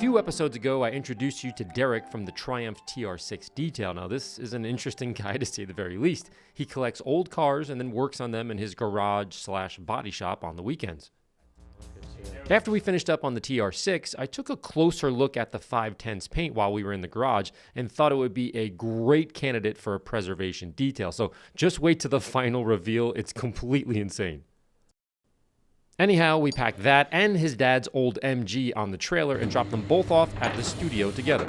few episodes ago, I introduced you to Derek from the Triumph TR6 Detail. Now, this is an interesting guy to say the very least. He collects old cars and then works on them in his garage/body shop on the weekends. After we finished up on the TR6, I took a closer look at the 510's paint while we were in the garage and thought it would be a great candidate for a preservation detail. So just wait to the final reveal. It's completely insane. Anyhow, we packed that and his dad's old MG on the trailer and dropped them both off at the studio together.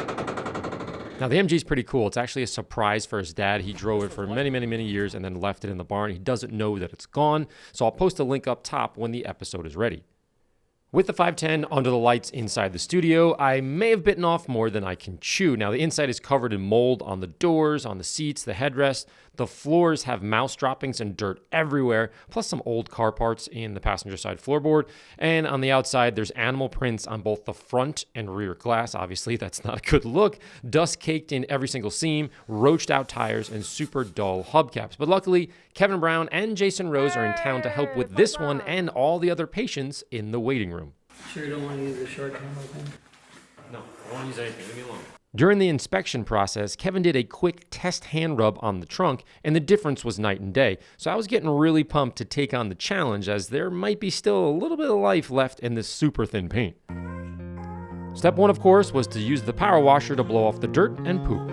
Now, the MG is pretty cool. It's actually a surprise for his dad. He drove it for many years and then left it in the barn. He doesn't know that it's gone, so I'll post a link up top when the episode is ready. With the 510 under the lights inside the studio, I may have bitten off more than I can chew. Now, the inside is covered in mold on the doors, on the seats, the headrest. The floors have mouse droppings and dirt everywhere, plus some old car parts in the passenger side floorboard. And on the outside, there's animal prints on both the front and rear glass. Obviously, that's not a good look. Dust caked in every single seam, roached out tires, and super dull hubcaps. But luckily, Kevin Brown and Jason Rose are in town to help with this one and all the other patients in the waiting room. Sure you don't want to use a short camera thing? No, I don't want to use anything. Leave me alone. During the inspection process, Kevin did a quick test hand rub on the trunk, and the difference was night and day. So I was getting really pumped to take on the challenge, as there might be still a little bit of life left in this super thin paint. Step one, of course, was to use the power washer to blow off the dirt and poop.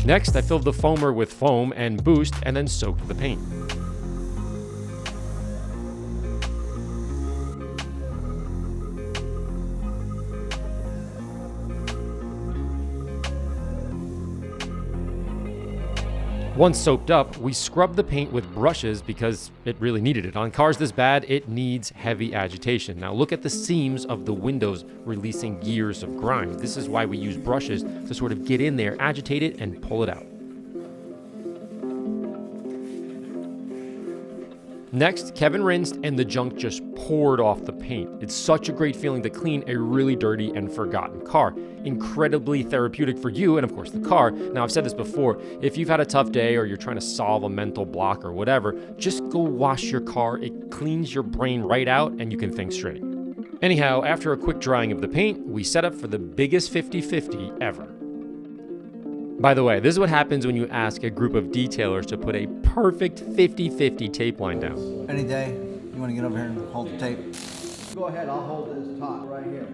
Next, I filled the foamer with foam and boost and then soaked the paint. Once soaked up, we scrubbed the paint with brushes because it really needed it. On cars this bad, it needs heavy agitation. Now look at the seams of the windows releasing years of grime. This is why we use brushes to sort of get in there, agitate it, and pull it out. Next, Kevin rinsed and the junk just poured off the paint. It's such a great feeling to clean a really dirty and forgotten car. Incredibly therapeutic for you and of course the car. Now, I've said this before, if you've had a tough day or you're trying to solve a mental block or whatever, just go wash your car. It cleans your brain right out and you can think straight. Anyhow, after a quick drying of the paint, we set up for the biggest 50-50 ever. By the way, this is what happens when you ask a group of detailers to put a perfect 50-50 tape line down. Any day, you want to get over here and hold the tape? Go ahead, I'll hold this top right here.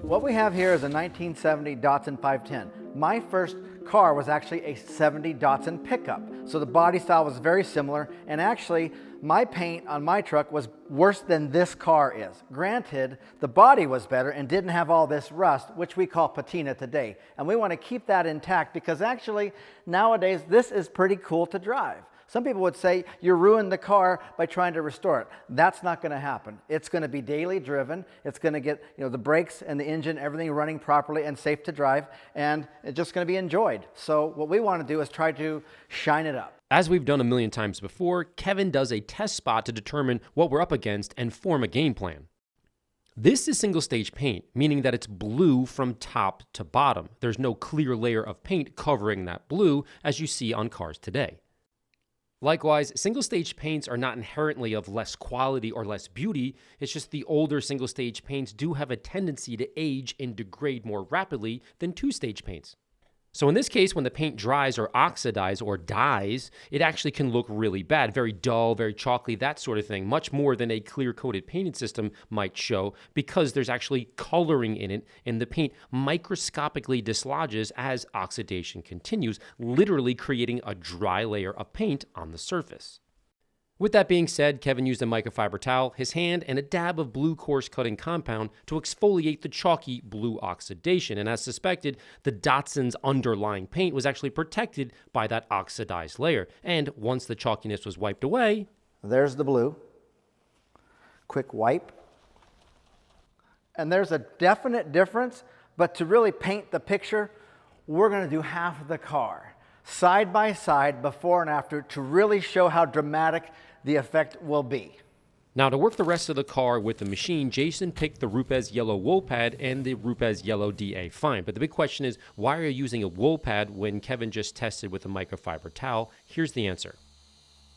What we have here is a 1970 Datsun 510. My first car was actually a 70 Datsun pickup. So the body style was very similar, and actually my paint on my truck was worse than this car is. Granted, the body was better and didn't have all this rust, which we call patina today. And we want to keep that intact because actually nowadays this is pretty cool to drive. Some people would say you ruined the car by trying to restore it. That's not going to happen. It's going to be daily driven. It's going to get the brakes and the engine, everything running properly and safe to drive, and it's just going to be enjoyed. So what we want to do is try to shine it up. As we've done a million times before, Kevin does a test spot to determine what we're up against and form a game plan. This is single stage paint, meaning that it's blue from top to bottom. There's no clear layer of paint covering that blue as you see on cars today. Likewise, single-stage paints are not inherently of less quality or less beauty. It's just the older single-stage paints do have a tendency to age and degrade more rapidly than two-stage paints. So in this case, when the paint dries or oxidizes or dyes, it actually can look really bad, very dull, very chalky, that sort of thing, much more than a clear-coated painting system might show, because there's actually coloring in it, and the paint microscopically dislodges as oxidation continues, literally creating a dry layer of paint on the surface. With that being said, Kevin used a microfiber towel, his hand, and a dab of blue coarse cutting compound to exfoliate the chalky blue oxidation. And as suspected, the Datsun's underlying paint was actually protected by that oxidized layer. And once the chalkiness was wiped away... There's the blue. Quick wipe. And there's a definite difference But to really paint the picture, we're going to do half of the car, side by side, before and after, to really show how dramatic the effect will be. Now, to work the rest of the car with the machine, Jason picked the Rupes yellow wool pad and the Rupes yellow DA fine. But the big question is, why are you using a wool pad when Kevin just tested with a microfiber towel? Here's the answer.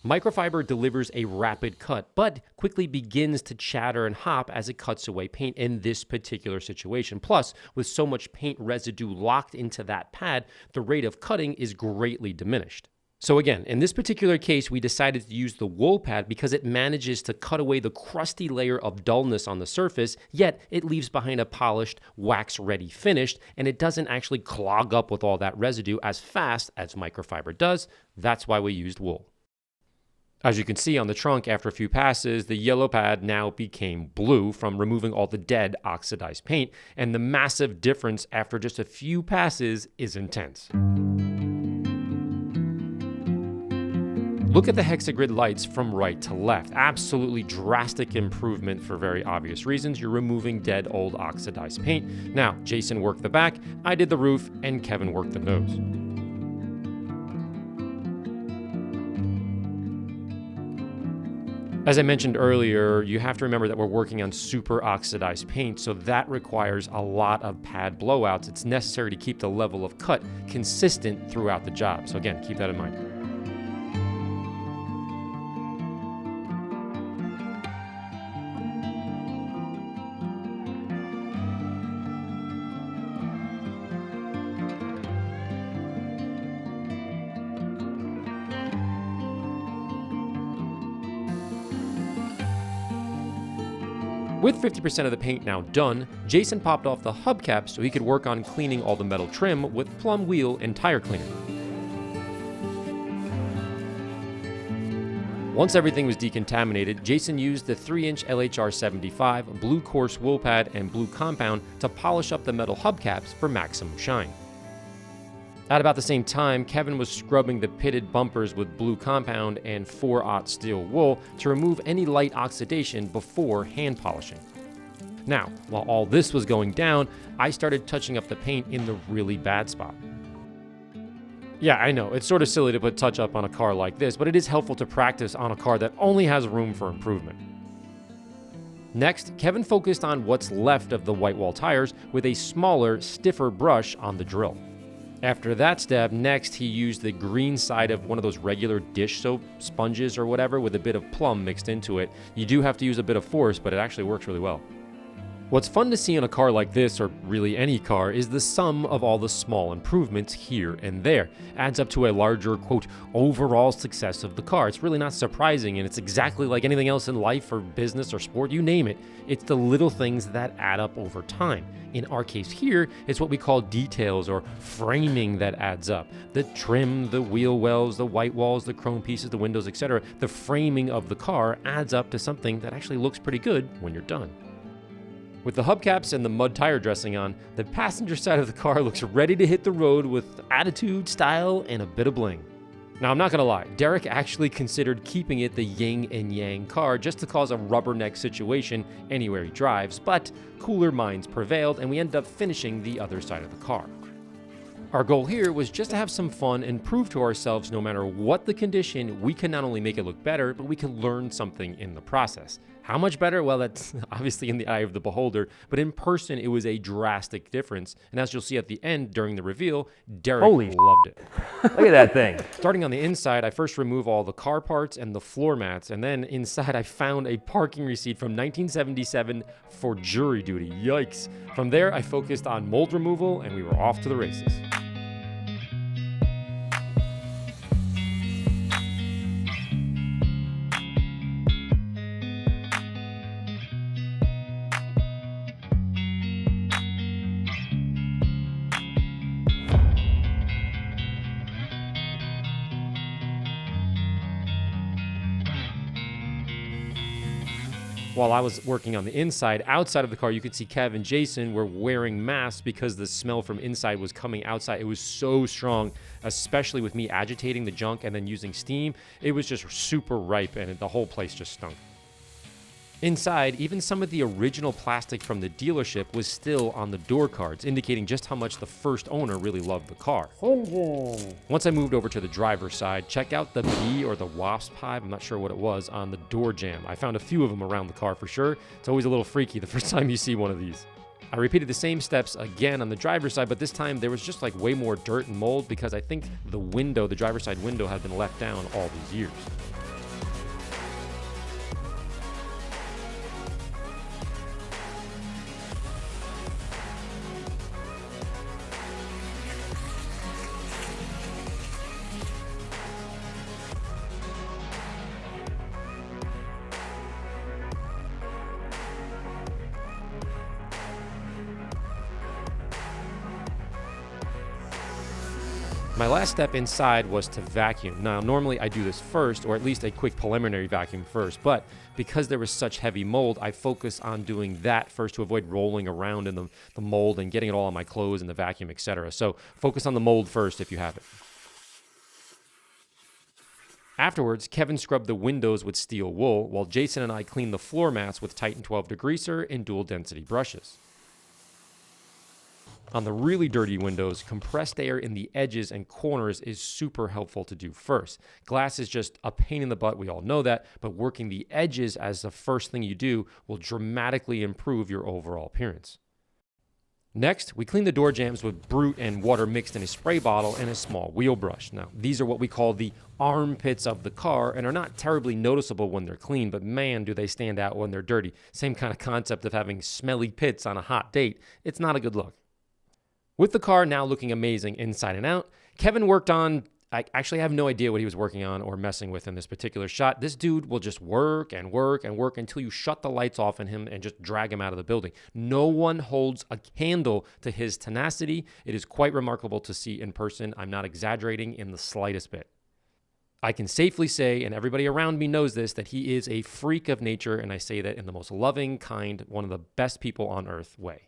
Microfiber delivers a rapid cut, but quickly begins to chatter and hop as it cuts away paint in this particular situation. Plus, with so much paint residue locked into that pad, the rate of cutting is greatly diminished. So again, in this particular case, we decided to use the wool pad because it manages to cut away the crusty layer of dullness on the surface, yet it leaves behind a polished, wax-ready finish, and it doesn't actually clog up with all that residue as fast as microfiber does. That's why we used wool. As you can see on the trunk, after a few passes, the yellow pad now became blue from removing all the dead oxidized paint, and the massive difference after just a few passes is intense. Look at the hexagrid lights from right to left. Absolutely drastic improvement for very obvious reasons. You're removing dead old oxidized paint. Now, Jason worked the back, I did the roof, and Kevin worked the nose. As I mentioned earlier, you have to remember that we're working on super oxidized paint, so that requires a lot of pad blowouts. It's necessary to keep the level of cut consistent throughout the job. So again, keep that in mind. With 50% of the paint now done, Jason popped off the hubcap so he could work on cleaning all the metal trim with plum wheel and tire cleaner. Once everything was decontaminated, Jason used the 3-inch LHR 75, blue coarse wool pad, and blue compound to polish up the metal hubcaps for maximum shine. At about the same time, Kevin was scrubbing the pitted bumpers with blue compound and 4/0 steel wool to remove any light oxidation before hand polishing. Now, while all this was going down, I started touching up the paint in the really bad spot. Yeah, I know, it's sort of silly to put touch up on a car like this, but it is helpful to practice on a car that only has room for improvement. Next, Kevin focused on what's left of the white wall tires with a smaller, stiffer brush on the drill. After that step, next he used the green side of one of those regular dish soap sponges or whatever with a bit of plum mixed into it. You do have to use a bit of force, but it actually works really well. What's fun to see in a car like this, or really any car, is the sum of all the small improvements here and there. Adds up to a larger, quote, overall success of the car. It's really not surprising, and it's exactly like anything else in life or business or sport, you name it. It's the little things that add up over time. In our case here, it's what we call details or framing that adds up. The trim, the wheel wells, the white walls, the chrome pieces, the windows, etc. The framing of the car adds up to something that actually looks pretty good when you're done. With the hubcaps and the mud tire dressing on, the passenger side of the car looks ready to hit the road with attitude, style, and a bit of bling. Now, I'm not gonna lie, Derek actually considered keeping it the yin and yang car just to cause a rubberneck situation anywhere he drives, but cooler minds prevailed and we ended up finishing the other side of the car. Our goal here was just to have some fun and prove to ourselves no matter what the condition, we can not only make it look better, but we can learn something in the process. How much better? Well, that's obviously in the eye of the beholder, but in person, it was a drastic difference. And as you'll see at the end during the reveal, Derek loved it. Look at that thing. Starting on the inside, I first remove all the car parts and the floor mats, and then inside I found a parking receipt from 1977 for jury duty. Yikes. From there, I focused on mold removal, and we were off to the races. While I was working on the inside, outside of the car, you could see Kev and Jason were wearing masks because the smell from inside was coming outside. It was so strong, especially with me agitating the junk and then using steam. It was just super ripe and the whole place just stunk. Inside, even some of the original plastic from the dealership was still on the door cards, indicating just how much the first owner really loved the car. Once I moved over to the driver's side, check out the bee or the wasp hive, I'm not sure what it was, on the door jamb. I found a few of them around the car for sure. It's always a little freaky the first time you see one of these. I repeated the same steps again on the driver's side, but this time there was just like way more dirt and mold because I think the driver's side window had been left down all these years. My last step inside was to vacuum. Now, normally I do this first, or at least a quick preliminary vacuum first, but because there was such heavy mold, I focused on doing that first to avoid rolling around in the mold and getting it all on my clothes and the vacuum, etc. So focus on the mold first if you have it. Afterwards, Kevin scrubbed the windows with steel wool, while Jason and I cleaned the floor mats with Titan 12 degreaser and dual density brushes. On the really dirty windows, compressed air in the edges and corners is super helpful to do first. Glass is just a pain in the butt, we all know that, but working the edges as the first thing you do will dramatically improve your overall appearance. Next, we clean the door jambs with Brute and water mixed in a spray bottle and a small wheel brush. Now, these are what we call the armpits of the car and are not terribly noticeable when they're clean, but man, do they stand out when they're dirty. Same kind of concept of having smelly pits on a hot date. It's not a good look. With the car now looking amazing inside and out, Kevin worked on, I actually have no idea what he was working on or messing with in this particular shot. This dude will just work and work and work until you shut the lights off on him and just drag him out of the building. No one holds a candle to his tenacity. It is quite remarkable to see in person. I'm not exaggerating in the slightest bit. I can safely say, and everybody around me knows this, that he is a freak of nature, and I say that in the most loving, kind, one of the best people on earth way.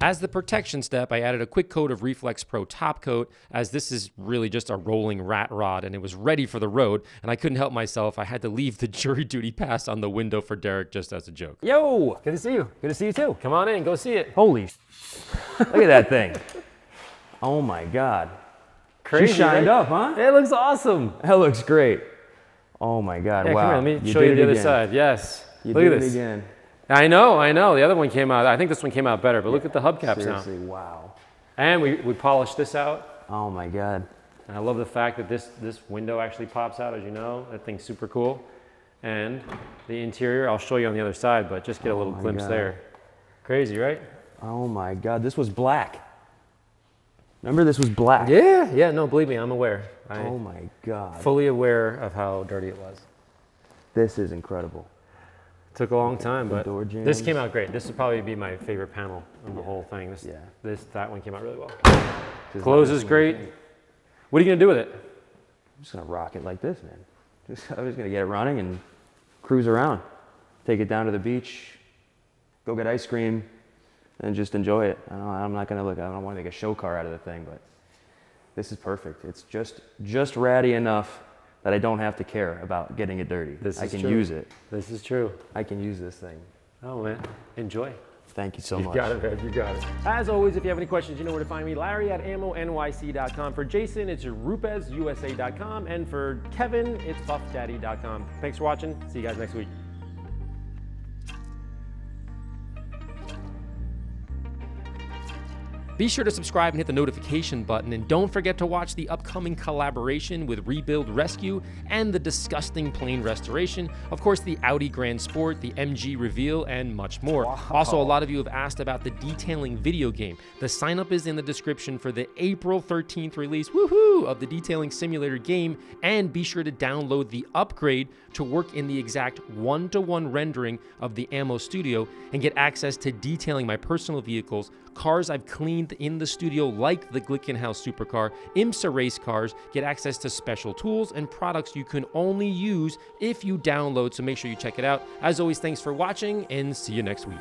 As the protection step, I added a quick coat of Reflex Pro top coat, as this is really just a rolling rat rod and it was ready for the road, and I couldn't help myself. I had to leave the jury duty pass on the window for Derek just as a joke. Yo, good to see you. Good to see you too. Come on in, go see it. Holy look at that thing. Oh my God. Crazy, she shined right? up, huh? It looks awesome. That looks great. Oh my God, Yeah, wow. come here, let me You show you did the it other again. side. Yes. You Look at did this. it again. I know. The other one came out. I think this one came out better, but look at the hubcaps Seriously, now. wow. And we polished this out. Oh my God. And I love the fact that this window actually pops out, as you know. That thing's super cool. And the interior, I'll show you on the other side, but just get a little glimpse God. there. Crazy, right? Oh my God, this was black. Remember, this was black. Yeah, no, believe me, I'm aware. Oh my God. Fully aware of how dirty it was. This is incredible. Took a long time, but door this jambs. came out great. This would probably be my favorite panel of the whole thing. That one came out really well. Closes great. What are you gonna do with it? I'm just gonna rock it like this, man. I'm just gonna get it running and cruise around. Take it down to the beach, go get ice cream, and just enjoy it. I'm not gonna I don't wanna make a show car out of the thing, but this is perfect. It's just ratty enough that I don't have to care about getting it dirty. I can use it. This is true. I can use this thing. Oh man, enjoy. Thank you so much. You got it, man. You got it. As always, if you have any questions, you know where to find me. Larry at AMMONYC.com. For Jason, it's RupezUSA.com. And for Kevin, it's BuffDaddy.com. Thanks for watching. See you guys next week. Be sure to subscribe and hit the notification button, and don't forget to watch the upcoming collaboration with Rebuild Rescue and the Disgusting Plane Restoration, of course the Audi Grand Sport, the MG Reveal, and much more. Wow. Also, a lot of you have asked about the detailing video game. The sign up is in the description for the April 13th release, woohoo, of the Detailing Simulator game, and be sure to download the upgrade to work in the exact one-to-one rendering of the AMMO Studio and get access to detailing my personal vehicles, cars I've cleaned in the studio like the Glickenhaus supercar, IMSA race cars, get access to special tools and products you can only use if you download, so make sure you check it out. As always, thanks for watching and see you next week.